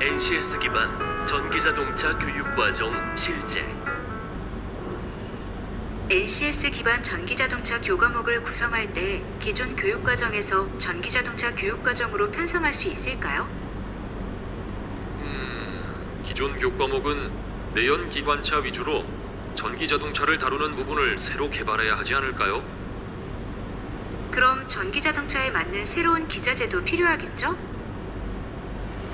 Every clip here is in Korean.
NCS 기반 전기자동차 교육과정 실제. NCS 기반 전기자동차 교과목을 구성할 때 기존 교육과정에서 전기자동차 교육과정으로 편성할 수 있을까요? 기존 교과목은 내연기관차 위주로 전기자동차를 다루는 부분을 새로 개발해야 하지 않을까요? 그럼 전기자동차에 맞는 새로운 기자재도 필요하겠죠?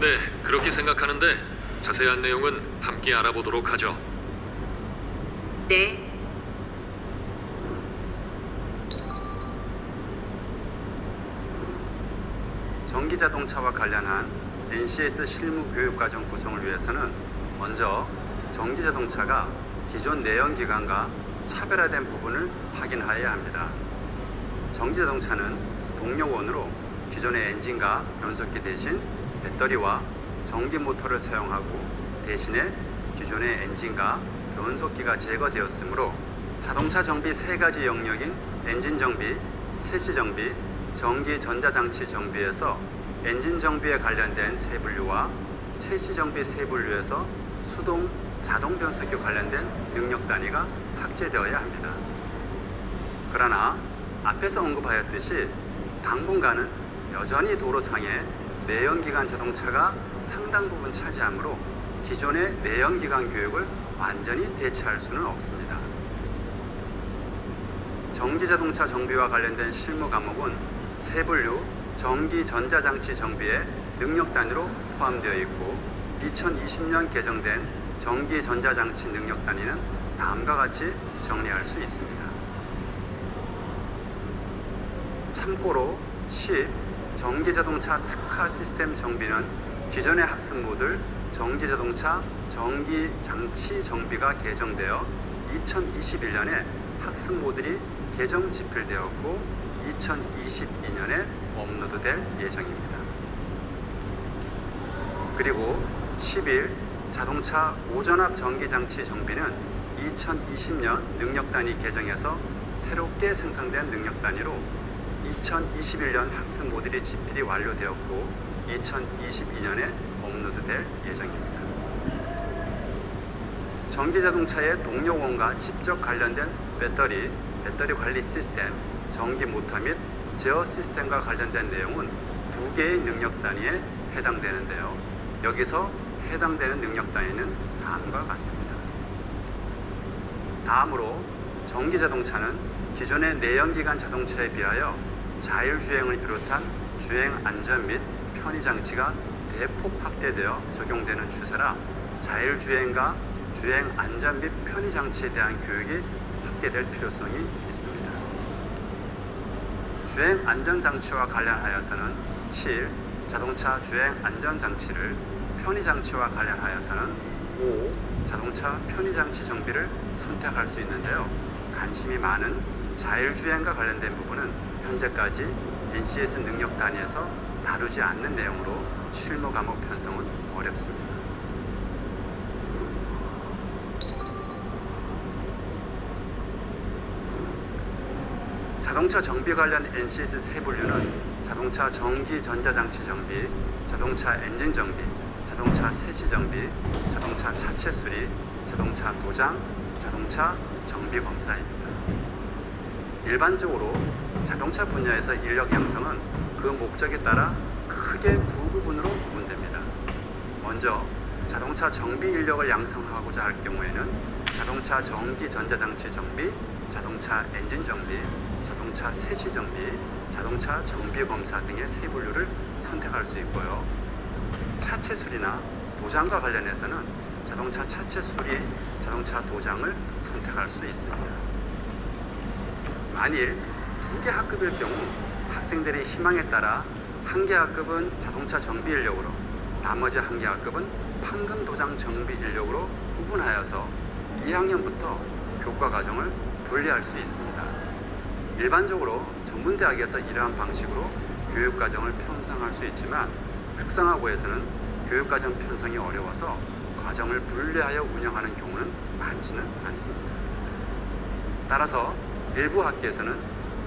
네, 그렇게 생각하는데 자세한 내용은 함께 알아보도록 하죠. 네. 전기자동차와 관련한 NCS 실무 교육과정 구성을 위해서는 먼저 전기자동차가 기존 내연기관과 차별화된 부분을 확인하여야 합니다. 전기자동차는 동력원으로 기존의 엔진과 변속기 대신 배터리와 전기 모터를 사용하고 대신에 기존의 엔진과 변속기가 제거되었으므로 자동차 정비 3가지 영역인 엔진 정비, 세시 정비, 전기 전자장치 정비에서 엔진 정비에 관련된 세 분류와 세시 정비 세 분류에서 수동, 자동 변속기 관련된 능력 단위가 삭제되어야 합니다. 그러나 앞에서 언급하였듯이 당분간은 여전히 도로상에 내연기관 자동차가 상당 부분 차지하므로 기존의 내연기관 교육을 완전히 대체할 수는 없습니다. 전기자동차 정비와 관련된 실무 과목은 세 분류 전기 전자장치 정비의 능력 단위로 포함되어 있고 2020년 개정된 전기 전자장치 능력 단위는 다음과 같이 정리할 수 있습니다. 참고로 10. 전기자동차 특화 시스템 정비는 기존의 학습 모듈 전기자동차 전기장치 정비가 개정되어 2021년에 학습 모듈이 개정 집필되었고 2022년에 업로드될 예정입니다. 그리고 11. 자동차 고전압 전기장치 정비는 2020년 능력단위 개정에서 새롭게 생성된 능력단위로 2021년 학습 모듈이 집필이 완료되었고 2022년에 업로드될 예정입니다. 전기자동차의 동력원과 직접 관련된 배터리 관리 시스템, 전기 모터 및 제어 시스템과 관련된 내용은 2개의 능력 단위에 해당되는데요. 여기서 해당되는 능력 단위는 다음과 같습니다. 다음으로 전기자동차는 기존의 내연기관 자동차에 비하여 자율주행을 비롯한 주행 안전 및 편의 장치가 대폭 확대되어 적용되는 추세라 자율주행과 주행 안전 및 편의 장치에 대한 교육이 확대될 필요성이 있습니다. 주행 안전장치와 관련하여서는 7. 자동차 주행 안전장치를, 편의장치와 관련하여서는 5. 자동차 편의장치 정비를 선택할 수 있는데요. 관심이 많은 자율주행과 관련된 부분은 현재까지 NCS 능력 단위에서 다루지 않는 내용으로 실무 과목 편성은 어렵습니다. 자동차 정비 관련 NCS 세 분류는 자동차 전기 전자장치 정비, 자동차 엔진 정비, 자동차 세시 정비, 자동차 차체 수리, 자동차 도장, 자동차 정비 검사입니다. 일반적으로 자동차 분야에서 인력 양성은 그 목적에 따라 크게 두 부분으로 구분됩니다. 먼저 자동차 정비 인력을 양성하고자 할 경우에는 자동차 전기 전자장치 정비, 자동차 엔진 정비, 자동차 세시 정비, 자동차 정비 검사 등의 세 분류를 선택할 수 있고요. 차체 수리나 도장과 관련해서는 자동차 차체 수리, 자동차 도장을 선택할 수 있습니다. 만일 2개 학급일 경우 학생들의 희망에 따라 한 개 학급은 자동차 정비 인력으로, 나머지 한 개 학급은 판금 도장 정비 인력으로 구분하여서 2학년부터 교과 과정을 분리할 수 있습니다. 일반적으로 전문대학에서 이러한 방식으로 교육과정을 편성할 수 있지만 특성화고에서는 교육과정 편성이 어려워서 과정을 분리하여 운영하는 경우는 많지는 않습니다. 따라서 일부 학교에서는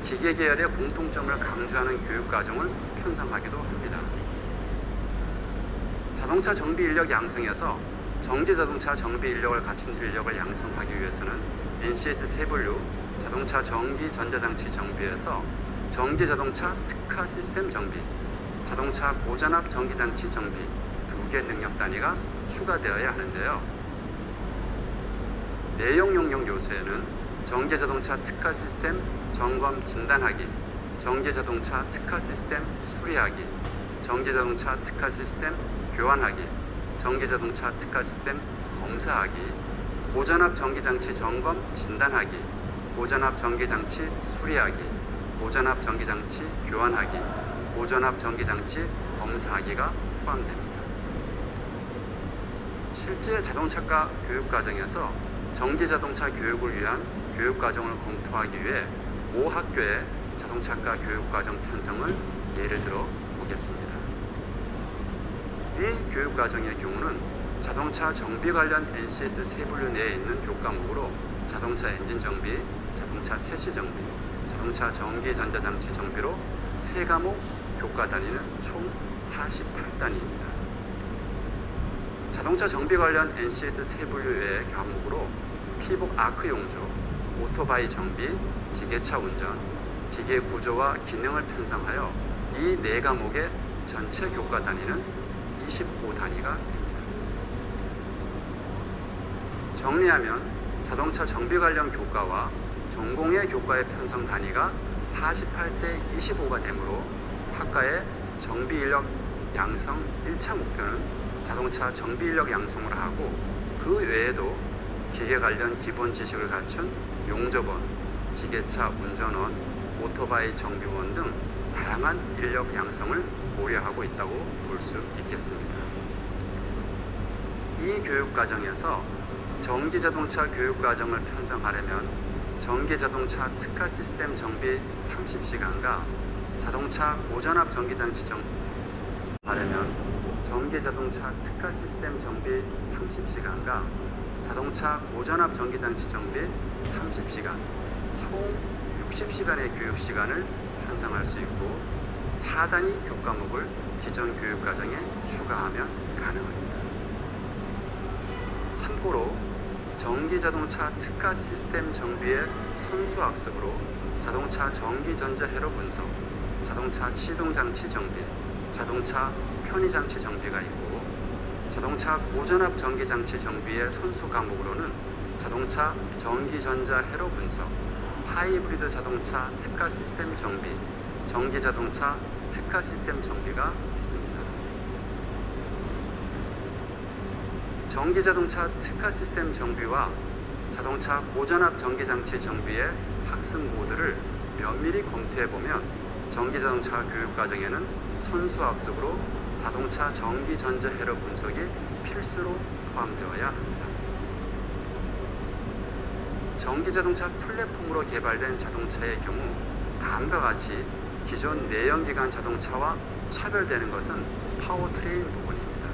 기계계열의 공통점을 강조하는 교육과정을 편성하기도 합니다. 자동차 정비 인력 양성에서 전기자동차 정비 인력을 갖춘 인력을 양성하기 위해서는 NCS 세분류 자동차 전기 전자장치 정비에서 전기자동차 특화 시스템 정비, 자동차 고전압 전기장치 정비 2개 능력 단위가 추가되어야 하는데요. 내용 용역 요소에는 전기자동차 특화 시스템 점검 진단하기, 전기자동차 특화 시스템 수리하기, 전기자동차 특화 시스템 교환하기, 전기자동차 특화 시스템 검사하기, 고전압 전기장치 점검 진단하기, 고전압 전기장치 수리하기, 고전압 전기장치 교환하기, 고전압 전기장치 검사하기가 포함됩니다. 실제 자동차과 교육과정에서 전기자동차 교육을 위한 교육과정을 검토하기 위해 모 학교의 자동차과 교육과정 편성을 예를 들어 보겠습니다. 이 교육과정의 경우는 자동차 정비 관련 NCS 세분류 내에 있는 교과목으로 자동차 엔진 정비, 자동차 세시 정비, 자동차 전기 전자장치 정비로 3과목 교과 단위는 총 48단위입니다. 자동차 정비 관련 NCS 세분류 외의 과목으로 피복 아크 용조, 오토바이 정비, 지게차 운전, 기계 구조와 기능을 편성하여 이 4과목의 전체 교과 단위는 25단위가 됩니다. 정리하면 자동차 정비 관련 교과와 전공의 교과의 편성 단위가 48대 25가 되므로 학과의 정비 인력 양성 1차 목표는 자동차 정비 인력 양성을 하고 그 외에도 기계 관련 기본 지식을 갖춘 용접원, 지게차 운전원, 오토바이 정비원 등 다양한 인력 양성을 고려하고 있다고 볼 수 있겠습니다. 이 교육과정에서 전기자동차 교육과정을 편성하려면 전기자동차 특화 시스템 정비 30시간과 자동차 고전압 전기장치 하려면 전기자동차 특화 시스템 정비 30시간과 자동차 고전압 전기장치 정비 30시간, 총 60시간의 교육시간을 편성할 수 있고 4단위 교과목을 기존 교육과정에 추가하면 가능합니다. 참고로 전기자동차 특화 시스템 정비의 선수학습으로 자동차 전기전자회로 분석, 자동차 시동장치 정비, 자동차 편의장치 정비가 있고 자동차 고전압 전기장치 정비의 선수 과목으로는 자동차 전기전자회로 분석, 하이브리드 자동차 특화 시스템 정비, 전기자동차 특화 시스템 정비가 있습니다. 전기자동차 특화 시스템 정비와 자동차 고전압 전기장치 정비의 학습 모드를 면밀히 검토해보면 전기자동차 교육과정에는 선수학습으로 자동차 전기전자회로 분석이 필수로 포함되어야 합니다. 전기자동차 플랫폼으로 개발된 자동차의 경우 다음과 같이 기존 내연기관 자동차와 차별되는 것은 파워트레인 부분입니다.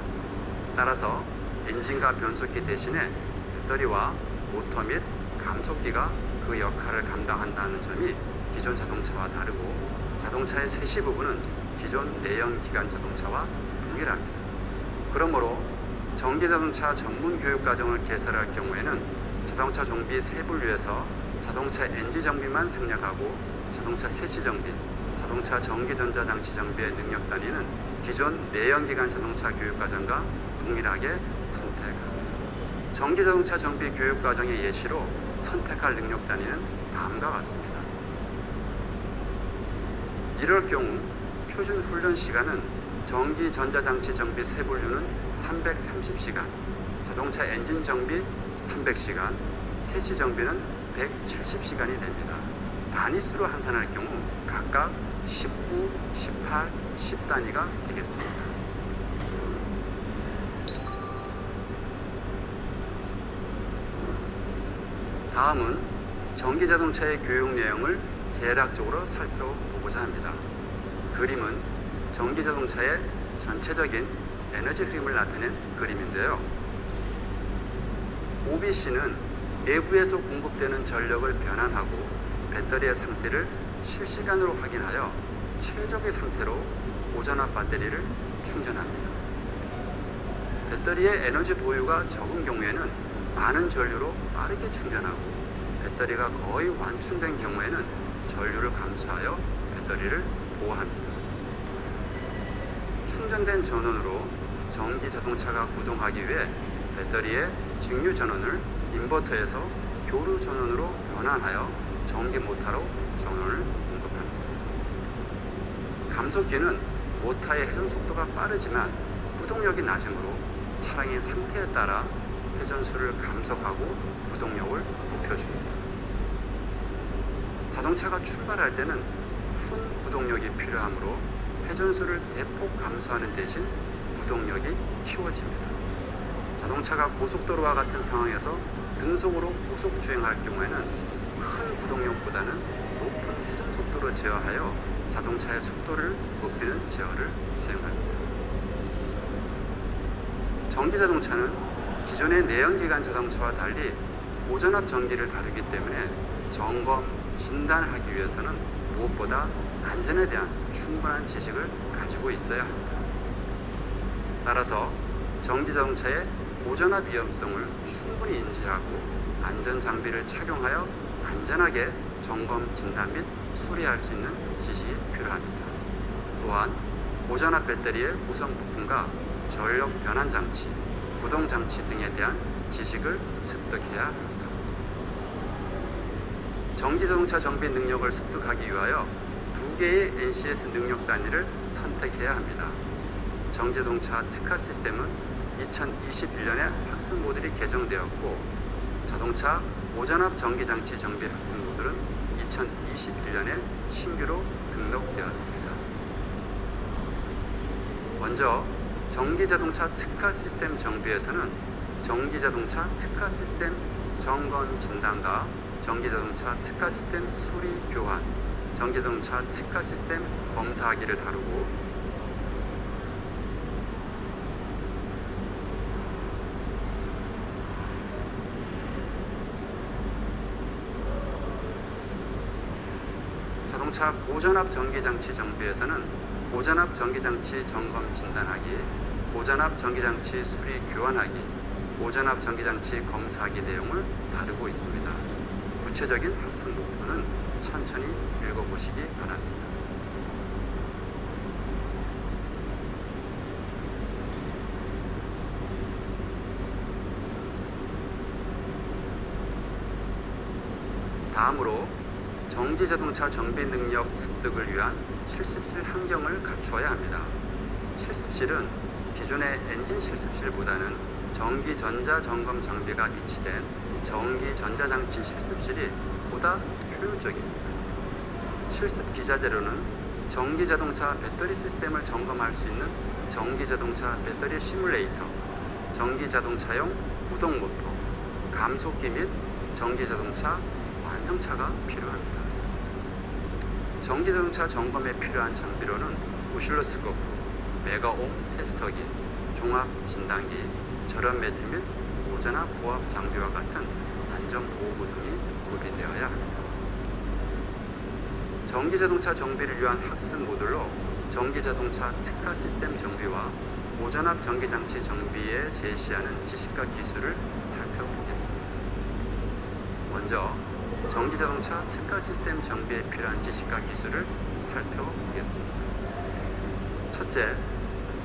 따라서 엔진과 변속기 대신에 배터리와 모터 및 감속기가 그 역할을 감당한다는 점이 기존 자동차와 다르고 자동차의 세시 부분은 기존 내연기관 자동차와 동일합니다. 그러므로 전기자동차 전문 교육과정을 개설할 경우에는 자동차 정비 세분류에서 자동차 엔진 정비만 생략하고 자동차 세시 정비, 자동차 전기전자장치 정비의 능력 단위는 기존 내연기관 자동차 교육과정과 동일하게 선택합니다. 전기자동차 정비 교육과정의 예시로 선택할 능력 단위는 다음과 같습니다. 이럴 경우 표준 훈련 시간은 전기전자장치 정비 세분류는 330시간, 자동차 엔진 정비 300시간, 세시 정비는 170시간이 됩니다. 단위수로 환산할 경우 각각 19, 18, 10단위가 되겠습니다. 다음은 전기자동차의 교육 내용을 대략적으로 살펴보고자 합니다. 그림은 전기자동차의 전체적인 에너지 흐름을 나타낸 그림인데요. OBC는 내부에서 공급되는 전력을 변환하고 배터리의 상태를 실시간으로 확인하여 최적의 상태로 고전압 배터리를 충전합니다. 배터리의 에너지 보유가 적은 경우에는 많은 전류로 빠르게 충전하고 배터리가 거의 완충된 경우에는 전류를 감소하여 배터리를 보호합니다. 충전된 전원으로 전기 자동차가 구동하기 위해 배터리의 직류 전원을 인버터에서 교류 전원으로 변환하여 전기 모터로 전원을 공급합니다. 감속기는 모터의 회전 속도가 빠르지만 구동력이 낮으므로 차량의 상태에 따라 회전수를 감속하고 구동력을 높여줍니다. 자동차가 출발할 때는 큰 구동력이 필요하므로 회전수를 대폭 감소하는 대신 구동력이 키워집니다. 자동차가 고속도로와 같은 상황에서 등속으로 고속 주행할 경우에는 큰 구동력보다는 높은 회전 속도로 제어하여 자동차의 속도를 높이는 제어를 수행합니다. 전기 자동차는 기존의 내연기관 자동차와 달리 고전압 전기를 다루기 때문에 점검, 진단하기 위해서는 무엇보다 안전에 대한 충분한 지식을 가지고 있어야 합니다. 따라서 전기 자동차의 고전압 위험성을 충분히 인지하고 안전 장비를 착용하여 안전하게 점검, 진단 및 수리할 수 있는 지식이 필요합니다. 또한 고전압 배터리의 구성 부품과 전력 변환 장치, 구동 장치 등에 대한 지식을 습득해야 합니다. 전기 자동차 정비 능력을 습득하기 위하여 두 개의 NCS 능력 단위를 선택해야 합니다. 전기 자동차 특화 시스템은 2021년에 학습 모듈이 개정되었고 자동차 고전압 전기 장치 정비 학습 모듈은 2021년에 신규로 등록되었습니다. 먼저 전기 자동차 특화 시스템 정비에서는 전기 자동차 특화 시스템 점검 진단과 전기 자동차 특화 시스템 수리 교환, 전기 자동차 특화 시스템 검사하기를 다루고 자동차 고전압 전기장치 정비에서는 고전압 전기장치 점검 진단하기, 고전압 전기장치 수리 교환하기, 고전압 전기장치 검사하기 내용을 다루고 있습니다. 구체적인 학습 목표는 천천히 읽어보시기 바랍니다. 다음으로 전기 자동차 정비 능력 습득을 위한 실습실 환경을 갖추어야 합니다. 실습실은 기존의 엔진 실습실보다는 전기 전자 점검 장비가 비치된 전기 전자장치 실습실이 보다 효율적입니다. 실습 기자재로는 전기 자동차 배터리 시스템을 점검할 수 있는 전기 자동차 배터리 시뮬레이터, 전기 자동차용 구동 모터, 감속기 및 전기 자동차 완성차가 필요합니다. 전기 자동차 점검에 필요한 장비로는 오실로스코프, 메가옴 테스터기, 종합 진단기, 절연 매트 및 고전압 보합 장비와 같은 안전 보호구 등이 구비되어야 합니다. 전기 자동차 정비를 위한 학습 모듈로 전기 자동차 특화 시스템 정비와 고전압 전기 장치 정비에 제시하는 지식과 기술을 살펴보겠습니다. 먼저 전기 자동차 특화 시스템 정비에 필요한 지식과 기술을 살펴보겠습니다. 첫째,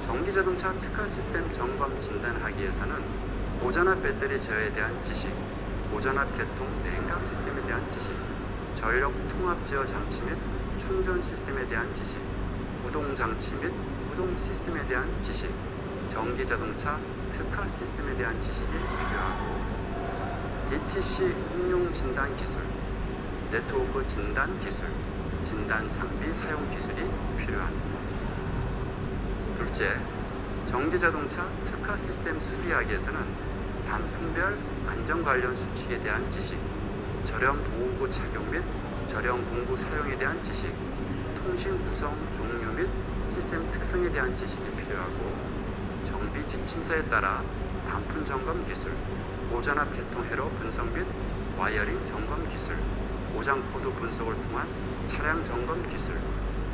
전기 자동차 특화 시스템 점검 진단하기에서는 고전압 배터리 제어에 대한 지식, 고전압 개통 냉각 시스템에 대한 지식, 전력 통합 제어 장치 및 충전 시스템에 대한 지식, 구동 장치 및 구동 시스템에 대한 지식, 전기 자동차 특화 시스템에 대한 지식이 필요하고 DTC 응용 진단 기술, 네트워크 진단 기술, 진단 장비 사용 기술이 필요합니다. 둘째, 전기 자동차 특화 시스템 수리하기에서는 단품별 안전 관련 수칙에 대한 지식, 절연 보호구 착용 및 절연 공구 사용에 대한 지식, 통신 구성 종류 및 시스템 특성에 대한 지식이 필요하고 정비 지침서에 따라 단품 점검 기술, 고전압 개통 회로 분석 및 와이어링 점검 기술, 고장 코드 분석을 통한 차량 점검 기술,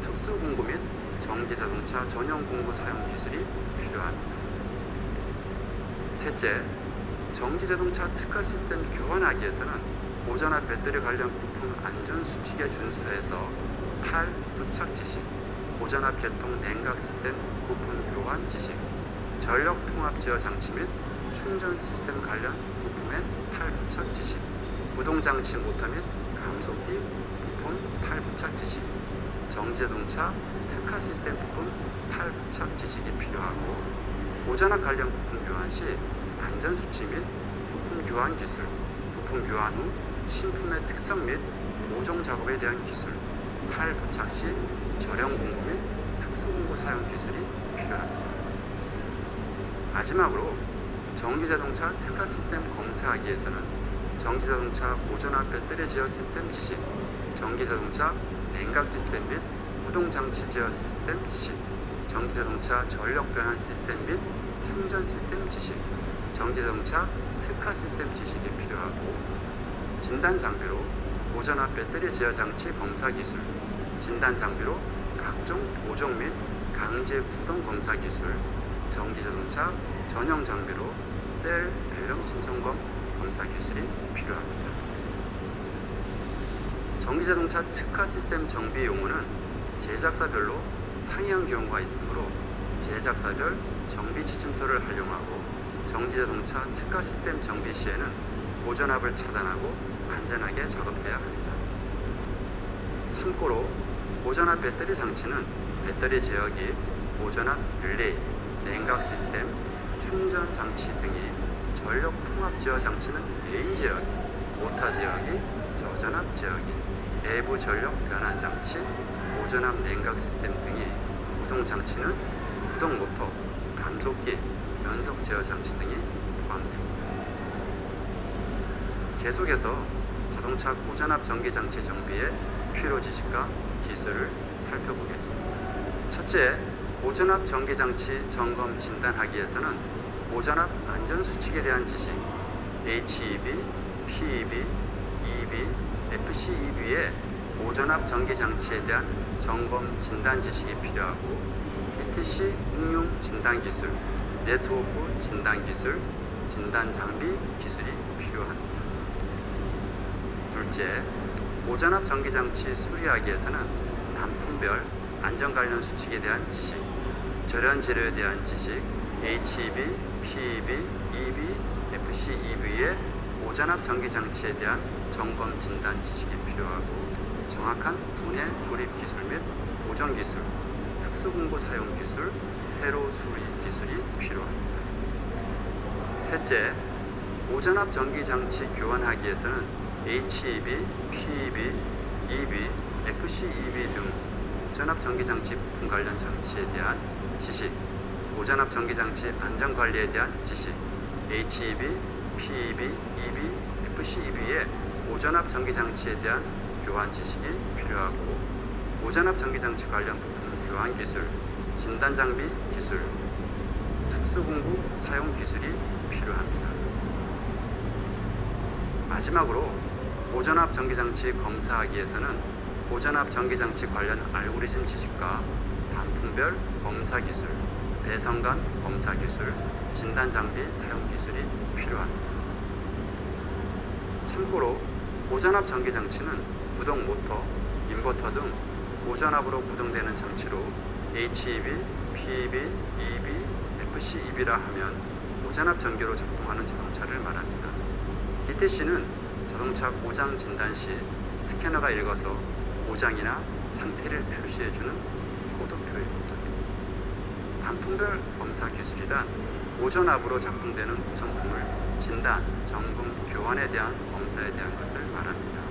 특수 공구 및 전기 자동차 전용 공구 사용 기술이 필요합니다. 셋째, 전기자동차 특화 시스템 교환하기에서는 보전화 배터리 관련 부품 안전 수칙에 준수해서 탈부착 지식, 보전압 계통 냉각 시스템 부품 교환 지식, 전력 통합 제어 장치 및 충전 시스템 관련 부품의 탈부착 지식, 구동장치 모터 및 감속기 부품 탈부착 지식, 전기자동차 특화 시스템 부품 탈부착 지식이 필요하고, 보전압 관련 부품 교환 시 안전 수치 및 부품 교환 기술, 부품 교환 후 신품의 특성 및 보정 작업에 대한 기술, 탈부착 시 절연 공구 및 특수 공구 사용 기술이 필요합니다. 마지막으로 전기자동차 특화 시스템 검사하기에서는 전기자동차 보전압 배터리 제어 시스템 지식, 전기자동차 냉각 시스템 및 구동장치 제어 시스템 지식, 전기자동차 전력 변환 시스템 및 충전 시스템 지식, 전기자동차 특화 시스템 지식이 필요하고, 진단 장비로 보전압 배터리 제어 장치 검사 기술, 진단 장비로 각종 보정 및 강제 구동 검사 기술, 전기자동차 전용 장비로 셀 밸런싱 점검 검사 기술이 필요합니다. 전기자동차 특화 시스템 정비 용어는 제작사별로 상이한 경우가 있으므로 제작사별 정비 지침서를 활용하고, 전기자동차 특화 시스템 정비 시에는 보전압을 차단하고 안전하게 작업해야 합니다. 참고로 보전압 배터리 장치는 배터리 제어기, 보전압 릴레이, 냉각 시스템, 충전 장치 등이, 전력 통합 제어 장치는 메인 제어기, 모터 제어기, 저전압 제어기, 내부 전력 변환 장치, 보전압 냉각 시스템 등이, 구동 장치는 구동 모터, 감속기, 변속 제어 장치 등이 포함됩니다. 계속해서 자동차 고전압 전기장치 정비의 필요 지식과 기술을 살펴보겠습니다. 첫째, 고전압 전기장치 점검 진단하기에서는 고전압 안전 수칙에 대한 지식, HEB, PEB, EB, FCEB의 고전압 전기장치에 대한 점검 진단 지식이 필요하고, PTC 응용 진단 기술, 네트워크 진단 기술, 진단 장비 기술이 필요합니다. 둘째, 고전압 전기장치 수리하기에서는 단품별 안전 관련 수칙에 대한 지식, 절연 재료에 대한 지식, HEB, PEB, EB, FCEB의 고전압 전기장치에 대한 점검 진단 지식이 필요하고, 정확한 분해 조립 기술 및 보정 기술, 특수공구 사용 기술, 회로 수리 기술이 필요합니다. 셋째, 고전압 전기장치 교환하기에서는 HEB, PEB, EB, FCEB 등 고전압 전기장치 부품 관련 장치에 대한 지식, 고전압 전기장치 안전관리에 대한 지식, HEB, PEB, EB, FCEB의 고전압 전기장치에 대한 교환 지식이 필요하고, 고전압 전기장치 관련 부품 교환 기술, 진단 장비 기술, 특수공구 사용 기술이 필요합니다. 마지막으로 고전압 전기장치 검사하기에서는 고전압 전기장치 관련 알고리즘 지식과 단품별 검사 기술, 배선간 검사 기술, 진단 장비 사용 기술이 필요합니다. 참고로 고전압 전기장치는 구동 모터, 인버터 등 고전압으로 구동되는 장치로 HEB, PEB, EB, FCEB라 하면 고전압 전기로 작동하는 자동차를 말합니다. DTC는 자동차 고장 진단 시 스캐너가 읽어서 고장이나 상태를 표시해주는 코드표입니다. 단품별 검사 기술이란 고전압으로 작동되는 구성품을 진단, 점검, 교환에 대한 검사에 대한 것을 말합니다.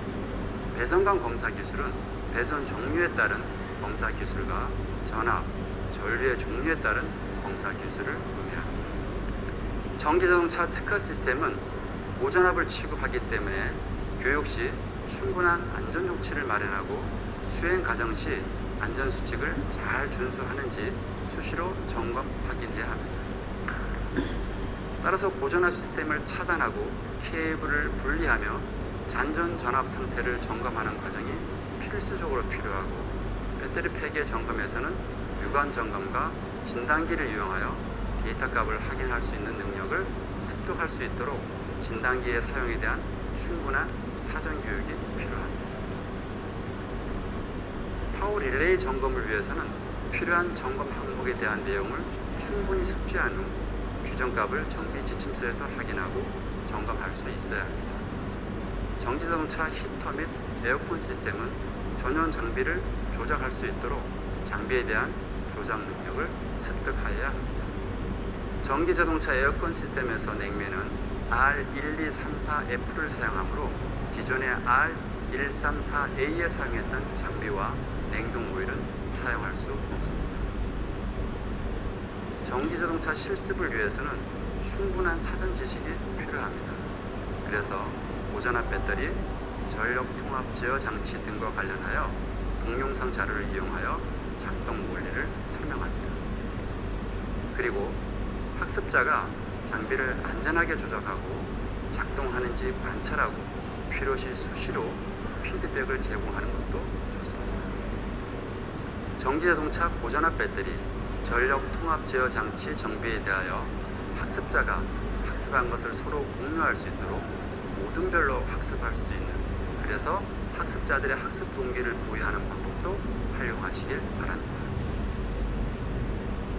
배선간 검사 기술은 배선 종류에 따른 검사 기술과 전압, 전류의 종류에 따른 검사 기술을 의미합니다. 전기자동차 특화 시스템은 고전압을 취급하기 때문에 교육 시 충분한 안전 조치를 마련하고 수행 과정 시 안전 수칙을 잘 준수하는지 수시로 점검 확인해야 합니다. 따라서 고전압 시스템을 차단하고 케이블을 분리하며 잔존 전압 상태를 점검하는 과정이 필수적으로 필요하고, 배터리 폐기의 점검에서는 유관 점검과 진단기를 이용하여 데이터 값을 확인할 수 있는 능력을 능력을 습득할 수 있도록 진단기의 사용에 대한 충분한 사전 교육이 필요합니다. 파워 릴레이 점검을 위해서는 필요한 점검 항목에 대한 내용을 충분히 숙지한 후 규정값을 정비 지침서에서 확인하고 점검할 수 있어야 합니다. 전기자동차 히터 및 에어컨 시스템은 전용 장비를 조작할 수 있도록 장비에 대한 조작 능력을 습득하여야 합니다. 전기자동차 에어컨 시스템에서 냉매는 R1234F를 사용하므로 기존의 R134A에 사용했던 장비와 냉동 오일은 사용할 수 없습니다. 전기자동차 실습을 위해서는 충분한 사전 지식이 필요합니다. 그래서 오전압 배터리, 전력 통합 제어 장치 등과 관련하여 동영상 자료를 이용하여 작동 원리를 설명합니다. 그리고 학습자가 장비를 안전하게 조작하고 작동하는지 관찰하고 필요시 수시로 피드백을 제공하는 것도 좋습니다. 전기자동차 고전압 배터리, 전력 통합 제어 장치 정비에 대하여 학습자가 학습한 것을 서로 공유할 수 있도록 모둠별로 학습할 수 있는, 그래서 학습자들의 학습 동기를 부여하는 방법도 활용하시길 바랍니다.